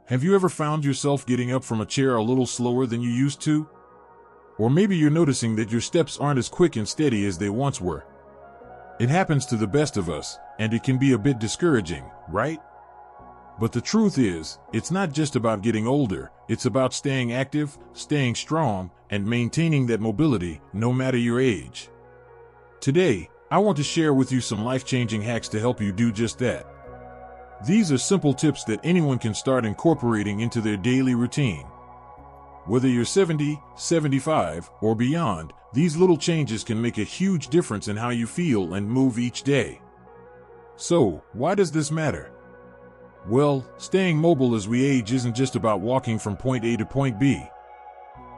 Have you ever found yourself getting up from a chair a little slower than you used to? Or maybe you're noticing that your steps aren't as quick and steady as they once were. It happens to the best of us, and it can be a bit discouraging, right? But the truth is, it's not just about getting older, it's about staying active, staying strong, and maintaining that mobility, no matter your age. Today, I want to share with you some life-changing hacks to help you do just that. These are simple tips that anyone can start incorporating into their daily routine. Whether you're 70, 75, or beyond, these little changes can make a huge difference in how you feel and move each day. So, why does this matter? Well, staying mobile as we age isn't just about walking from point A to point B.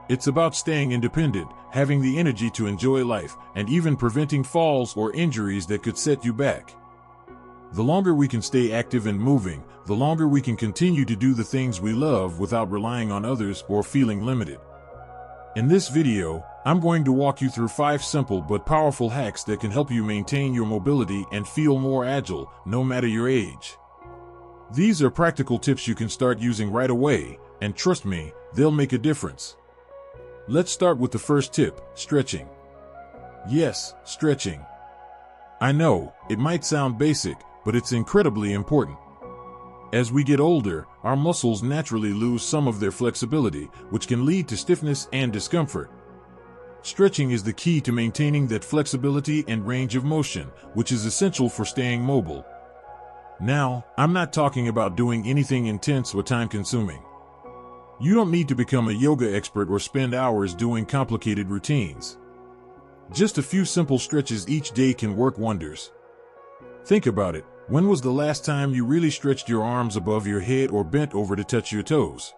It's about staying independent, having the energy to enjoy life, and even preventing falls or injuries that could set you back. The longer we can stay active and moving, the longer we can continue to do the things we love without relying on others or feeling limited. In this video, I'm going to walk you through 5 simple but powerful hacks that can help you maintain your mobility and feel more agile, no matter your age. These are practical tips you can start using right away, and trust me, they'll make a difference. Let's start with the first tip, stretching. Yes, stretching. I know, it might sound basic, but it's incredibly important. As we get older, our muscles naturally lose some of their flexibility, which can lead to stiffness and discomfort. Stretching is the key to maintaining that flexibility and range of motion, which is essential for staying mobile. Now, I'm not talking about doing anything intense or time-consuming. You don't need to become a yoga expert or spend hours doing complicated routines. Just a few simple stretches each day can work wonders. Think about it. When was the last time you really stretched your arms above your head or bent over to touch your toes?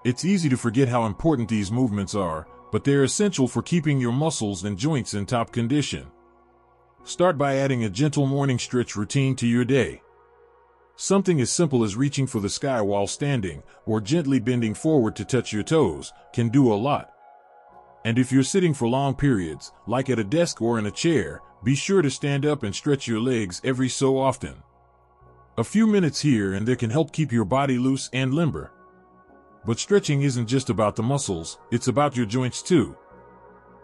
It's easy to forget how important these movements are, but they're essential for keeping your muscles and joints in top condition. Start by adding a gentle morning stretch routine to your day. Something as simple as reaching for the sky while standing, or gently bending forward to touch your toes, can do a lot. And if you're sitting for long periods, like at a desk or in a chair, be sure to stand up and stretch your legs every so often. A few minutes here and there can help keep your body loose and limber. But stretching isn't just about the muscles, it's about your joints too.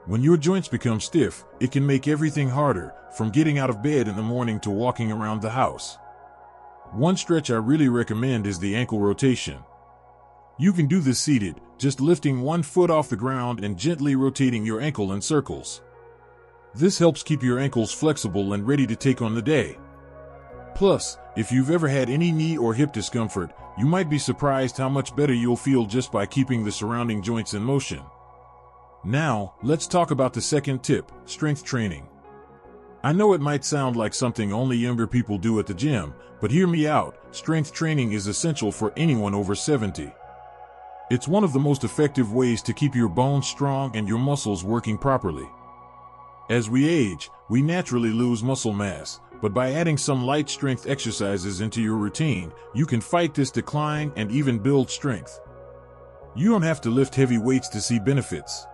When your joints become stiff, it can make everything harder, from getting out of bed in the morning to walking around the house. One stretch I really recommend is the ankle rotation. You can do this seated, just lifting one foot off the ground and gently rotating your ankle in circles. This helps keep your ankles flexible and ready to take on the day. Plus, if you've ever had any knee or hip discomfort, you might be surprised how much better you'll feel just by keeping the surrounding joints in motion. Now, let's talk about the second tip, strength training. I know it might sound like something only younger people do at the gym, but hear me out, strength training is essential for anyone over 70. It's one of the most effective ways to keep your bones strong and your muscles working properly. As we age, we naturally lose muscle mass, but by adding some light strength exercises into your routine, you can fight this decline and even build strength. You don't have to lift heavy weights to see benefits.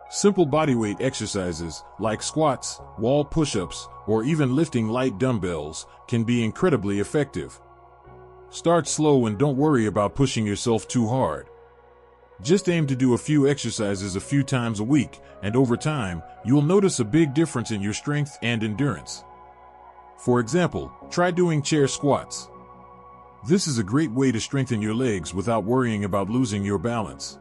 Simple bodyweight exercises, like squats, wall push-ups, or even lifting light dumbbells, can be incredibly effective. Start slow and don't worry about pushing yourself too hard. Just aim to do a few exercises a few times a week, and over time, you'll notice a big difference in your strength and endurance. For example, try doing chair squats. This is a great way to strengthen your legs without worrying about losing your balance.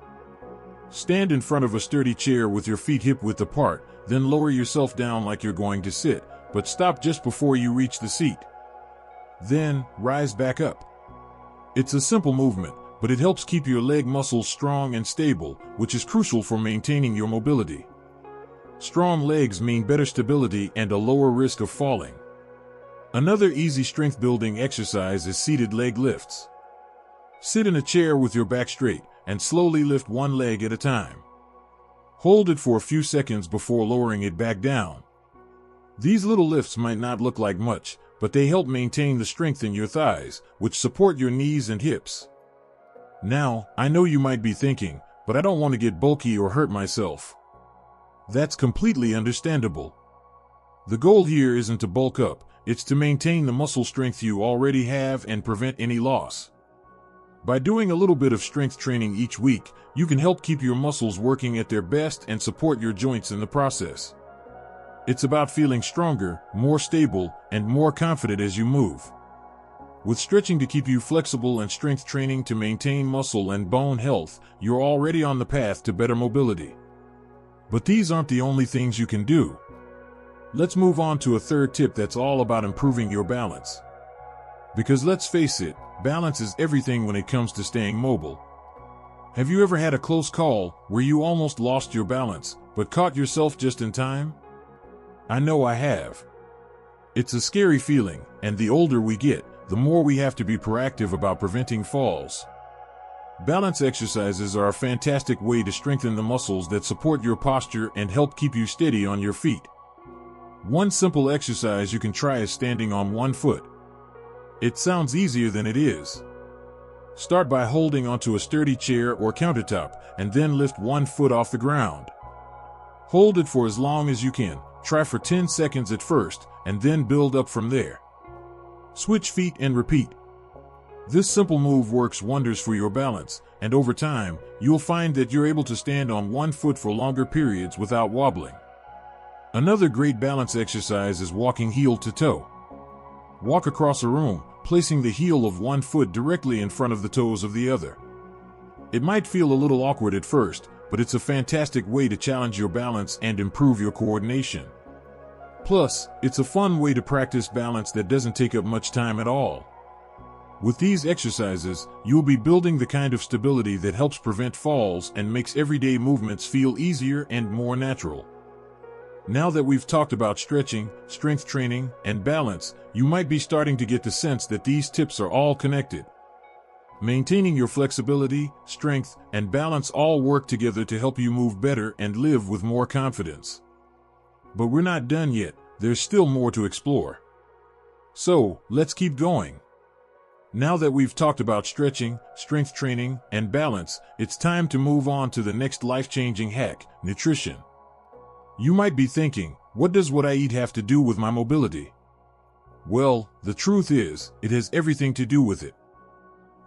Stand in front of a sturdy chair with your feet hip-width apart, then lower yourself down like you're going to sit, but stop just before you reach the seat. Then, rise back up. It's a simple movement, but it helps keep your leg muscles strong and stable, which is crucial for maintaining your mobility. Strong legs mean better stability and a lower risk of falling. Another easy strength-building exercise is seated leg lifts. Sit in a chair with your back straight, and slowly lift one leg at a time. Hold it for a few seconds before lowering it back down. These little lifts might not look like much, but they help maintain the strength in your thighs, which support your knees and hips. Now, I know you might be thinking, but I don't want to get bulky or hurt myself. That's completely understandable. The goal here isn't to bulk up, it's to maintain the muscle strength you already have and prevent any loss. By doing a little bit of strength training each week, you can help keep your muscles working at their best and support your joints in the process. It's about feeling stronger, more stable, and more confident as you move. With stretching to keep you flexible and strength training to maintain muscle and bone health, you're already on the path to better mobility. But these aren't the only things you can do. Let's move on to a third tip that's all about improving your balance. Because let's face it, balance is everything when it comes to staying mobile. Have you ever had a close call where you almost lost your balance, but caught yourself just in time? I know I have. It's a scary feeling, and the older we get, the more we have to be proactive about preventing falls. Balance exercises are a fantastic way to strengthen the muscles that support your posture and help keep you steady on your feet. One simple exercise you can try is standing on one foot. It sounds easier than it is. Start by holding onto a sturdy chair or countertop, and then lift one foot off the ground. Hold it for as long as you can. Try for 10 seconds at first, and then build up from there. Switch feet and repeat. This simple move works wonders for your balance, and over time, you'll find that you're able to stand on one foot for longer periods without wobbling. Another great balance exercise is walking heel to toe. Walk across a room, placing the heel of one foot directly in front of the toes of the other. It might feel a little awkward at first, but it's a fantastic way to challenge your balance and improve your coordination. Plus, it's a fun way to practice balance that doesn't take up much time at all. With these exercises, you'll be building the kind of stability that helps prevent falls and makes everyday movements feel easier and more natural. Now that we've talked about stretching, strength training, and balance, you might be starting to get the sense that these tips are all connected. Maintaining your flexibility, strength, and balance all work together to help you move better and live with more confidence. But we're not done yet. There's still more to explore. So, let's keep going. Now that we've talked about stretching, strength training, and balance, it's time to move on to the next life-changing hack, nutrition. You might be thinking, what does what I eat have to do with my mobility? Well, the truth is, it has everything to do with it.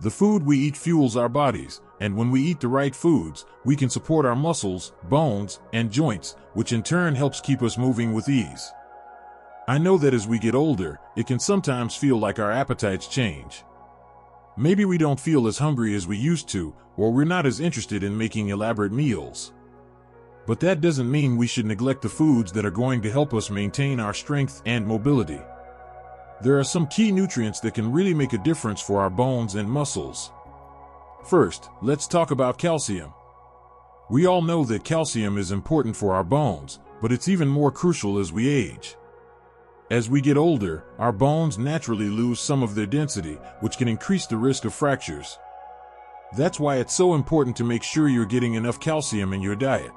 The food we eat fuels our bodies, and when we eat the right foods, we can support our muscles, bones, and joints, which in turn helps keep us moving with ease. I know that as we get older, it can sometimes feel like our appetites change. Maybe we don't feel as hungry as we used to, or we're not as interested in making elaborate meals. But that doesn't mean we should neglect the foods that are going to help us maintain our strength and mobility. There are some key nutrients that can really make a difference for our bones and muscles. First, let's talk about calcium. We all know that calcium is important for our bones, but it's even more crucial as we age. As we get older, our bones naturally lose some of their density, which can increase the risk of fractures. That's why it's so important to make sure you're getting enough calcium in your diet.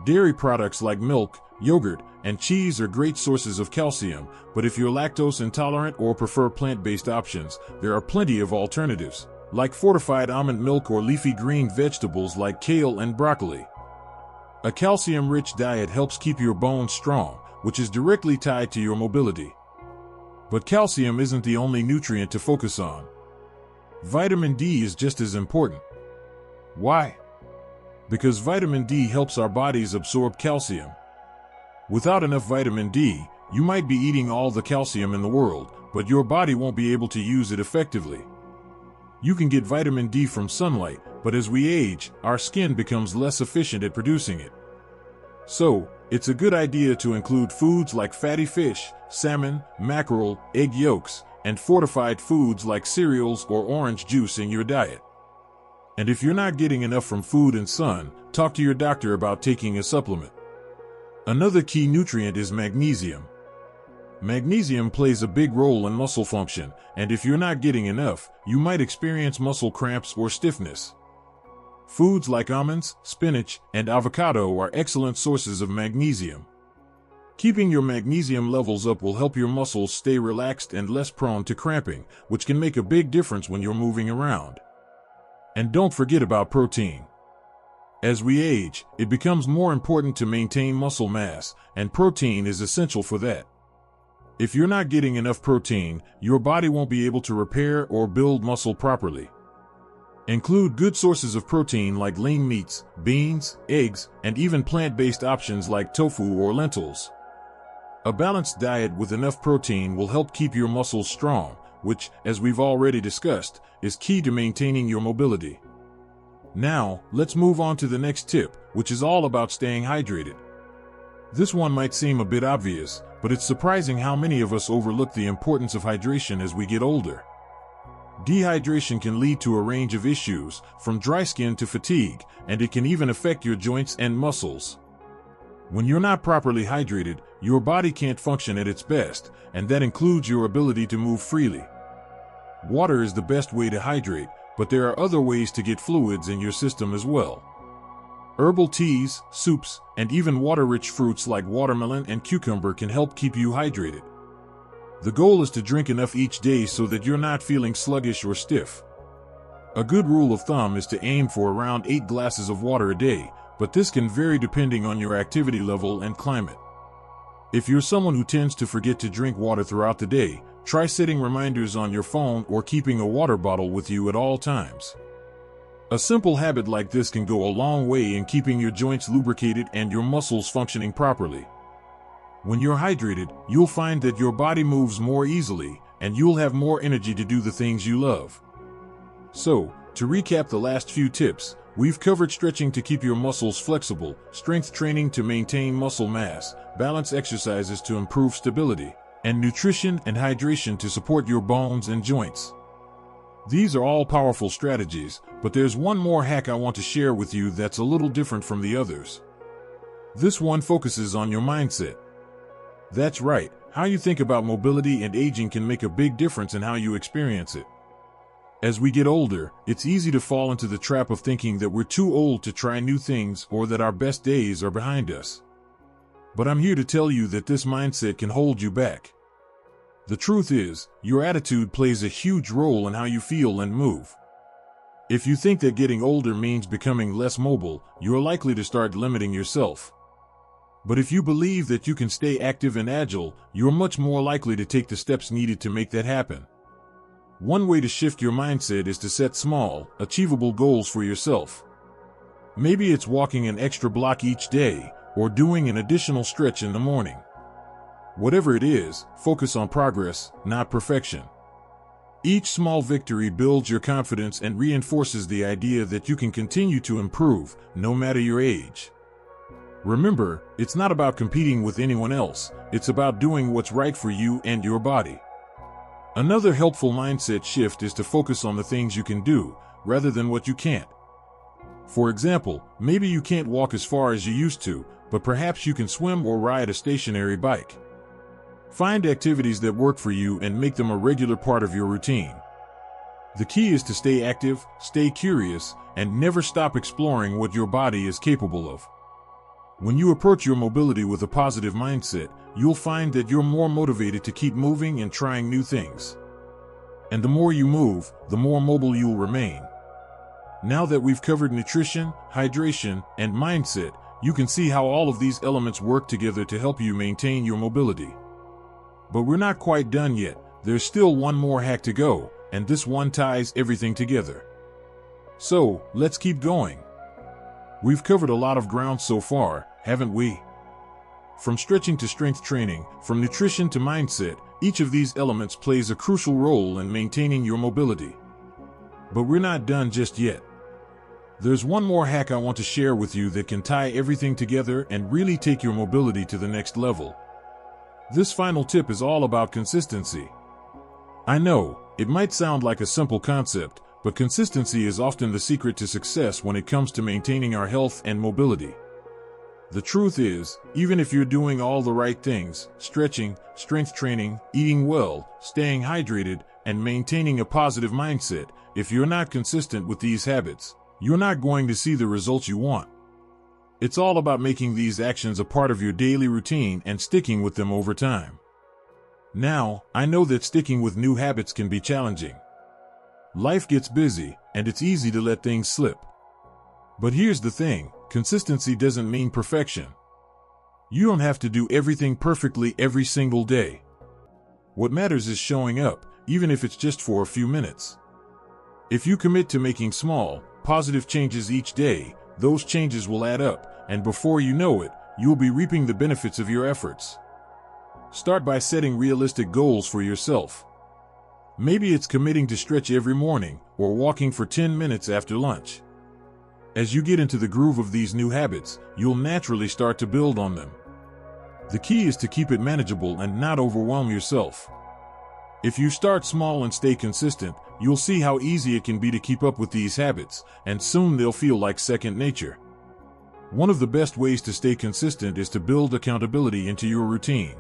Dairy products like milk, yogurt, and cheese are great sources of calcium, but if you're lactose intolerant or prefer plant-based options, there are plenty of alternatives, like fortified almond milk or leafy green vegetables like kale and broccoli. A calcium-rich diet helps keep your bones strong, which is directly tied to your mobility. But calcium isn't the only nutrient to focus on. Vitamin D is just as important. Why? Because vitamin D helps our bodies absorb calcium. Without enough vitamin D, you might be eating all the calcium in the world, but your body won't be able to use it effectively. You can get vitamin D from sunlight, but as we age, our skin becomes less efficient at producing it. So, it's a good idea to include foods like fatty fish, salmon, mackerel, egg yolks, and fortified foods like cereals or orange juice in your diet. And if you're not getting enough from food and sun, talk to your doctor about taking a supplement. Another key nutrient is magnesium. Magnesium plays a big role in muscle function, and if you're not getting enough, you might experience muscle cramps or stiffness. Foods like almonds, spinach, and avocado are excellent sources of magnesium. Keeping your magnesium levels up will help your muscles stay relaxed and less prone to cramping, which can make a big difference when you're moving around. And don't forget about protein. As we age, it becomes more important to maintain muscle mass, and protein is essential for that. If you're not getting enough protein, your body won't be able to repair or build muscle properly. Include good sources of protein like lean meats, beans, eggs, and even plant-based options like tofu or lentils. A balanced diet with enough protein will help keep your muscles strong, which, as we've already discussed, is key to maintaining your mobility. Now, let's move on to the next tip, which is all about staying hydrated. This one might seem a bit obvious, but it's surprising how many of us overlook the importance of hydration as we get older. Dehydration can lead to a range of issues, from dry skin to fatigue, and it can even affect your joints and muscles. When you're not properly hydrated, your body can't function at its best, and that includes your ability to move freely. Water is the best way to hydrate, but there are other ways to get fluids in your system as well. Herbal teas, soups, and even water-rich fruits like watermelon and cucumber can help keep you hydrated. The goal is to drink enough each day so that you're not feeling sluggish or stiff. A good rule of thumb is to aim for around 8 glasses of water a day, but this can vary depending on your activity level and climate. If you're someone who tends to forget to drink water throughout the day, try setting reminders on your phone or keeping a water bottle with you at all times. A simple habit like this can go a long way in keeping your joints lubricated and your muscles functioning properly. When you're hydrated, you'll find that your body moves more easily, and you'll have more energy to do the things you love. So, to recap the last few tips, we've covered stretching to keep your muscles flexible, strength training to maintain muscle mass, balance exercises to improve stability, and nutrition and hydration to support your bones and joints. These are all powerful strategies, but there's one more hack I want to share with you that's a little different from the others. This one focuses on your mindset. That's right, how you think about mobility and aging can make a big difference in how you experience it. As we get older, it's easy to fall into the trap of thinking that we're too old to try new things or that our best days are behind us. But I'm here to tell you that this mindset can hold you back. The truth is, your attitude plays a huge role in how you feel and move. If you think that getting older means becoming less mobile, you're likely to start limiting yourself. But if you believe that you can stay active and agile, you're much more likely to take the steps needed to make that happen. One way to shift your mindset is to set small, achievable goals for yourself. Maybe it's walking an extra block each day, or doing an additional stretch in the morning. Whatever it is, focus on progress, not perfection. Each small victory builds your confidence and reinforces the idea that you can continue to improve, no matter your age. Remember, it's not about competing with anyone else, it's about doing what's right for you and your body. Another helpful mindset shift is to focus on the things you can do, rather than what you can't. For example, maybe you can't walk as far as you used to, but perhaps you can swim or ride a stationary bike. Find activities that work for you and make them a regular part of your routine. The key is to stay active, stay curious, and never stop exploring what your body is capable of. When you approach your mobility with a positive mindset, you'll find that you're more motivated to keep moving and trying new things. And the more you move, the more mobile you'll remain. Now that we've covered nutrition, hydration, and mindset, you can see how all of these elements work together to help you maintain your mobility. But we're not quite done yet. There's still one more hack to go, and this one ties everything together. So, let's keep going. We've covered a lot of ground so far, haven't we? From stretching to strength training, from nutrition to mindset, each of these elements plays a crucial role in maintaining your mobility. But we're not done just yet. There's one more hack I want to share with you that can tie everything together and really take your mobility to the next level. This final tip is all about consistency. I know, it might sound like a simple concept, but consistency is often the secret to success when it comes to maintaining our health and mobility. The truth is, even if you're doing all the right things, stretching, strength training, eating well, staying hydrated, and maintaining a positive mindset, if you're not consistent with these habits, you're not going to see the results you want. It's all about making these actions a part of your daily routine and sticking with them over time. Now, I know that sticking with new habits can be challenging. Life gets busy, and it's easy to let things slip. But here's the thing, consistency doesn't mean perfection. You don't have to do everything perfectly every single day. What matters is showing up, even if it's just for a few minutes. If you commit to making small, positive changes each day, those changes will add up, and before you know it, you'll be reaping the benefits of your efforts. Start by setting realistic goals for yourself. Maybe it's committing to stretch every morning or walking for 10 minutes after lunch. As you get into the groove of these new habits, you'll naturally start to build on them. The key is to keep it manageable and not overwhelm yourself. If you start small and stay consistent, you'll see how easy it can be to keep up with these habits, and soon they'll feel like second nature. One of the best ways to stay consistent is to build accountability into your routine.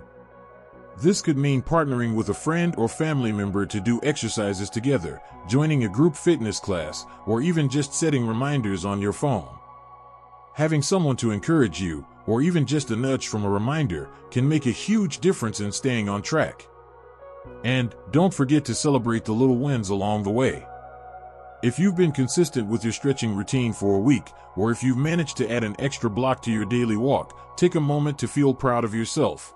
This could mean partnering with a friend or family member to do exercises together, joining a group fitness class, or even just setting reminders on your phone. Having someone to encourage you, or even just a nudge from a reminder, can make a huge difference in staying on track. And don't forget to celebrate the little wins along the way. If you've been consistent with your stretching routine for a week, or if you've managed to add an extra block to your daily walk, take a moment to feel proud of yourself.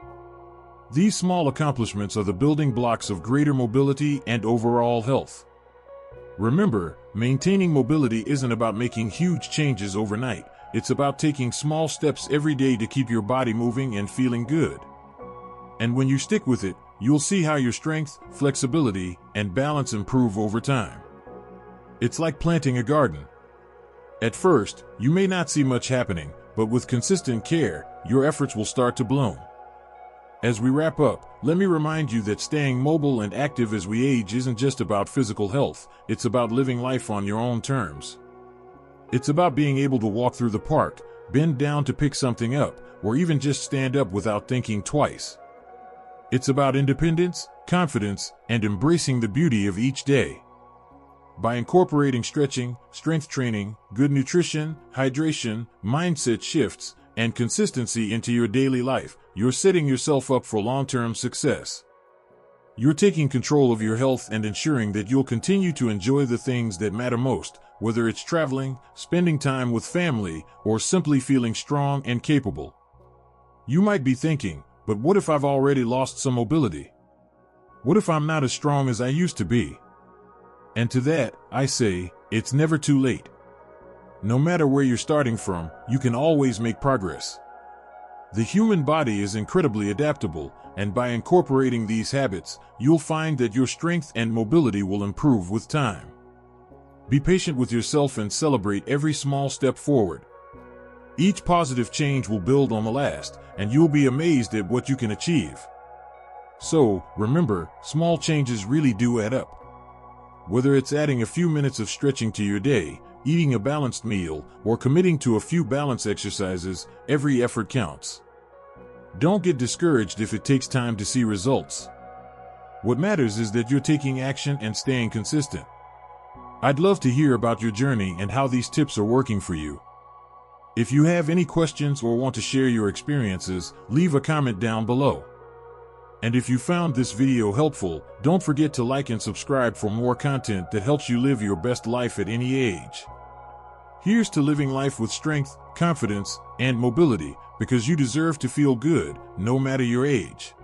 These small accomplishments are the building blocks of greater mobility and overall health. Remember, maintaining mobility isn't about making huge changes overnight. It's about taking small steps every day to keep your body moving and feeling good. And when you stick with it, you'll see how your strength, flexibility, and balance improve over time. It's like planting a garden. At first, you may not see much happening, but with consistent care, your efforts will start to bloom. As we wrap up, let me remind you that staying mobile and active as we age isn't just about physical health, it's about living life on your own terms. It's about being able to walk through the park, bend down to pick something up, or even just stand up without thinking twice. It's about independence, confidence, and embracing the beauty of each day. By incorporating stretching, strength training, good nutrition, hydration, mindset shifts, and consistency into your daily life, you're setting yourself up for long-term success. You're taking control of your health and ensuring that you'll continue to enjoy the things that matter most, whether it's traveling, spending time with family, or simply feeling strong and capable. You might be thinking, but what if I've already lost some mobility? What if I'm not as strong as I used to be? And to that, I say, it's never too late. No matter where you're starting from, you can always make progress. The human body is incredibly adaptable, and by incorporating these habits, you'll find that your strength and mobility will improve with time. Be patient with yourself and celebrate every small step forward. Each positive change will build on the last, and you'll be amazed at what you can achieve. So, remember, small changes really do add up. Whether it's adding a few minutes of stretching to your day, eating a balanced meal, or committing to a few balance exercises, every effort counts. Don't get discouraged if it takes time to see results. What matters is that you're taking action and staying consistent. I'd love to hear about your journey and how these tips are working for you. If you have any questions or want to share your experiences, leave a comment down below. And if you found this video helpful, don't forget to like and subscribe for more content that helps you live your best life at any age. Here's to living life with strength, confidence, and mobility, because you deserve to feel good, no matter your age.